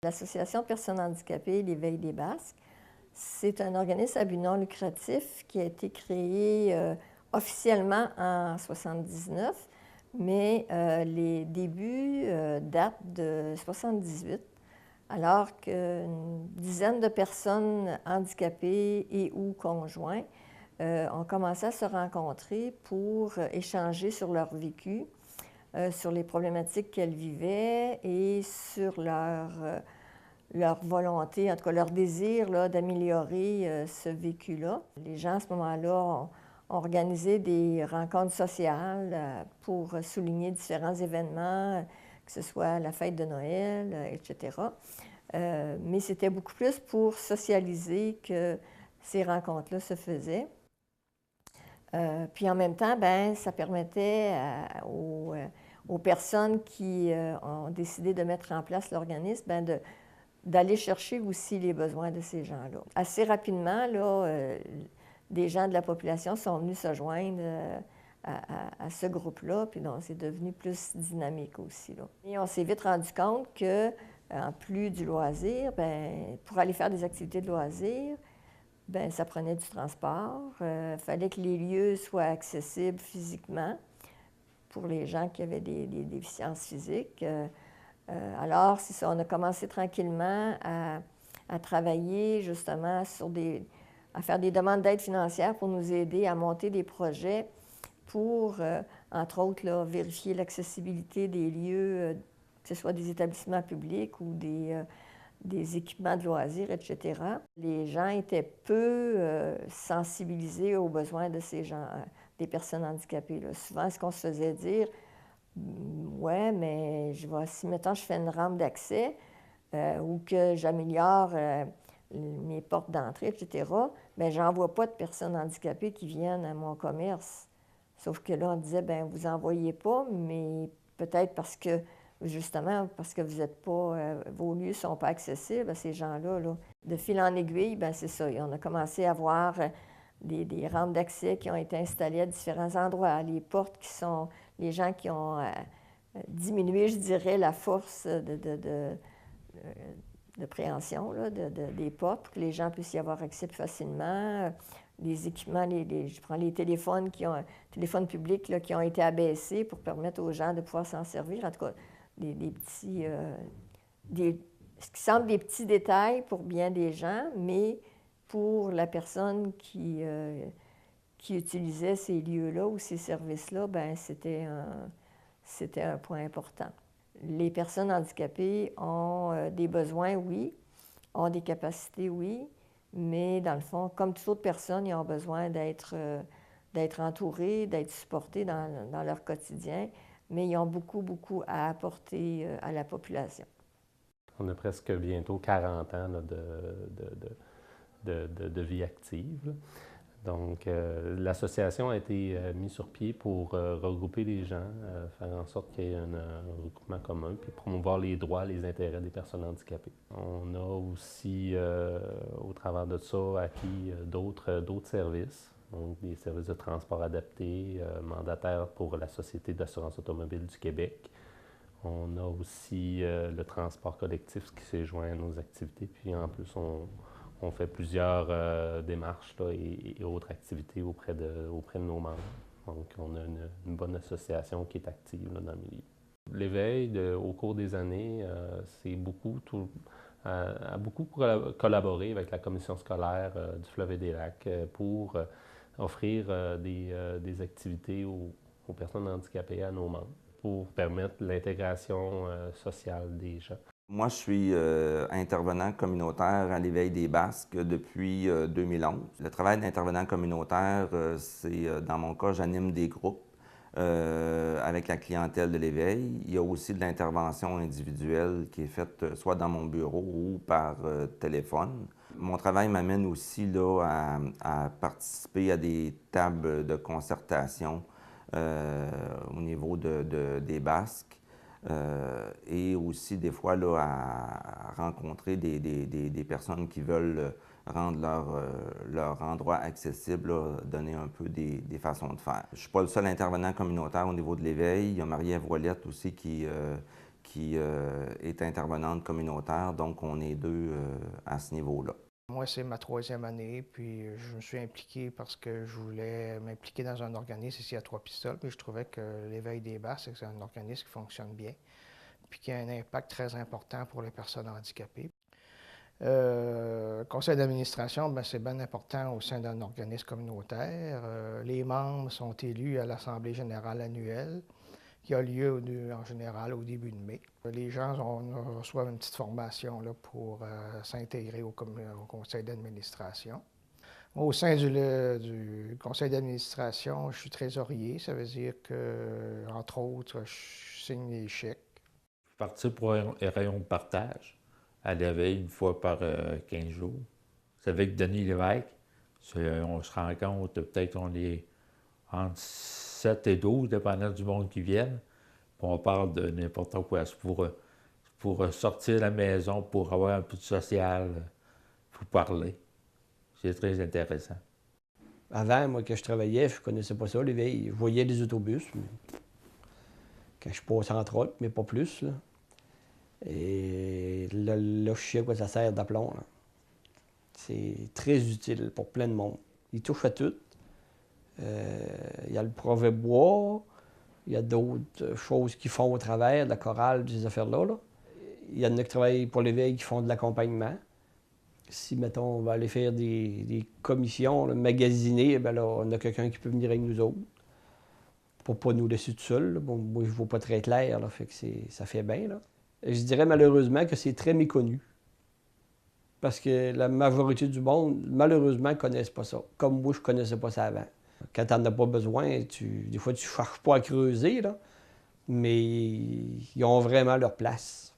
L'Association Personnes handicapées, l'Éveil des Basques, c'est un organisme à but non lucratif qui a été créé officiellement en 1979, mais les débuts datent de 1978, alors qu'une dizaine de personnes handicapées et ou conjoints ont commencé à se rencontrer pour échanger sur leur vécu, sur les problématiques qu'elles vivaient et sur leur volonté, en tout cas leur désir d'améliorer ce vécu-là. Les gens, à ce moment-là, ont organisé des rencontres sociales pour souligner différents événements, que ce soit la fête de Noël, etc. Mais c'était beaucoup plus pour socialiser que ces rencontres-là se faisaient. Puis en même temps, ben, ça permettait aux personnes qui ont décidé de mettre en place l'organisme ben, d'aller chercher aussi les besoins de ces gens-là. Assez rapidement, là, des gens de la population sont venus se joindre à ce groupe-là, puis donc c'est devenu plus dynamique aussi, là. Et on s'est vite rendu compte que, en plus du loisir, bien, pour aller faire des activités de loisir, bien, ça prenait du transport. Il fallait que les lieux soient accessibles physiquement pour les gens qui avaient des déficiences physiques. Alors, c'est ça, on a commencé tranquillement à travailler justement à faire des demandes d'aide financière pour nous aider à monter des projets pour, entre autres, là, vérifier l'accessibilité des lieux, que ce soit des établissements publics ou des équipements de loisirs, etc. Les gens étaient peu sensibilisés aux besoins de ces gens, des personnes handicapées, là. Souvent, ce qu'on se faisait dire, ouais, mais si maintenant je fais une rampe d'accès ou que j'améliore mes portes d'entrée, etc., bien, j'en vois pas de personnes handicapées qui viennent à mon commerce. Sauf que là, on disait, bien, vous n'en voyez pas, mais peut-être justement, parce que vous n'êtes pas, vos lieux ne sont pas accessibles à ces gens-là, là. De fil en aiguille, bien, c'est ça. On a commencé à voir des rampes d'accès qui ont été installées à différents endroits, les portes qui sont les gens qui ont diminué, je dirais, la force de préhension là, des portes pour que les gens puissent y avoir accès plus facilement. Les équipements, je prends les téléphones téléphones publics là, qui ont été abaissés pour permettre aux gens de pouvoir s'en servir. En tout cas, des petits, ce qui semble des petits détails pour bien des gens, mais pour la personne qui utilisait ces lieux-là ou ces services-là, bien, c'était un point important. Les personnes handicapées ont des besoins, oui, ont des capacités, oui, mais dans le fond, comme toute autre personne, ils ont besoin d'être entourés, d'être supportés dans leur quotidien, mais ils ont beaucoup, beaucoup à apporter à la population. On a presque bientôt 40 ans là, de vie active, là. Donc, l'association a été mise sur pied pour regrouper les gens, faire en sorte qu'il y ait un regroupement commun, puis promouvoir les droits, les intérêts des personnes handicapées. On a aussi, au travers de ça, acquis d'autres services, donc des services de transport adaptés, mandataires pour la Société d'assurance automobile du Québec. On a aussi le transport collectif qui s'est joint à nos activités, puis en plus, on fait plusieurs démarches là, et autres activités auprès de nos membres. Donc, on a une bonne association qui est active là, dans le milieu. L'éveil, au cours des années, a beaucoup collaboré avec la commission scolaire du Fleuve et des Lacs pour offrir des activités aux personnes handicapées à nos membres, pour permettre l'intégration sociale des gens. Moi, je suis intervenant communautaire à l'Éveil des Basques depuis 2011. Le travail d'intervenant communautaire, c'est, dans mon cas, j'anime des groupes avec la clientèle de l'Éveil. Il y a aussi de l'intervention individuelle qui est faite soit dans mon bureau ou par téléphone. Mon travail m'amène aussi là, à participer à des tables de concertation au niveau des Basques. Et aussi des fois là, à rencontrer des personnes qui veulent rendre leur endroit accessible, là, donner un peu des façons de faire. Je ne suis pas le seul intervenant communautaire au niveau de l'éveil. Il y a Marie-Ève Ouellette aussi qui qui est intervenante communautaire, donc on est deux à ce niveau-là. Moi, c'est ma 3e année, puis je me suis impliqué parce que je voulais m'impliquer dans un organisme ici à Trois-Pistoles, puis je trouvais que l'Éveil des Basques, c'est un organisme qui fonctionne bien, puis qui a un impact très important pour les personnes handicapées. Conseil d'administration, c'est bien important au sein d'un organisme communautaire. Les membres sont élus à l'Assemblée générale annuelle, qui a lieu en général au début de mai. Les gens reçoivent une petite formation là, pour s'intégrer au conseil d'administration. Au sein du conseil d'administration, je suis trésorier. Ça veut dire que, entre autres, je signe les chèques. Je suis parti pour un rayon de partage à l'éveil une fois par 15 jours. C'est avec Denis Lévesque. On se rencontre, peut-être on est entre 7 et 12, dépendant du monde qui vient. Puis on parle de n'importe quoi. C'est pour sortir de la maison, pour avoir un peu de social, pour parler. C'est très intéressant. Avant, moi, quand je travaillais, je ne connaissais pas ça, l'éveil. Je voyais les autobus, mais quand je passais entre autres, mais pas plus. Là. Et là, je sais à quoi ça sert d'aplomb. C'est très utile pour plein de monde. Il touche à tout. Il y a le brevet bois, il y a d'autres choses qui font au travers de la chorale, de ces affaires-là. Là. Il y en a qui travaillent pour l'éveil qui font de l'accompagnement. Si, mettons, on va aller faire des commissions, là, magasiner, bien là, on a quelqu'un qui peut venir avec nous autres pour ne pas nous laisser tout seuls. Bon, moi, je ne vois pas très clair, là, fait que ça fait bien. Là. Je dirais malheureusement que c'est très méconnu. Parce que la majorité du monde, malheureusement, ne connaissent pas ça. Comme moi, je ne connaissais pas ça avant. Quand tu n'en as pas besoin, des fois, tu ne cherches pas à creuser, là, mais ils ont vraiment leur place.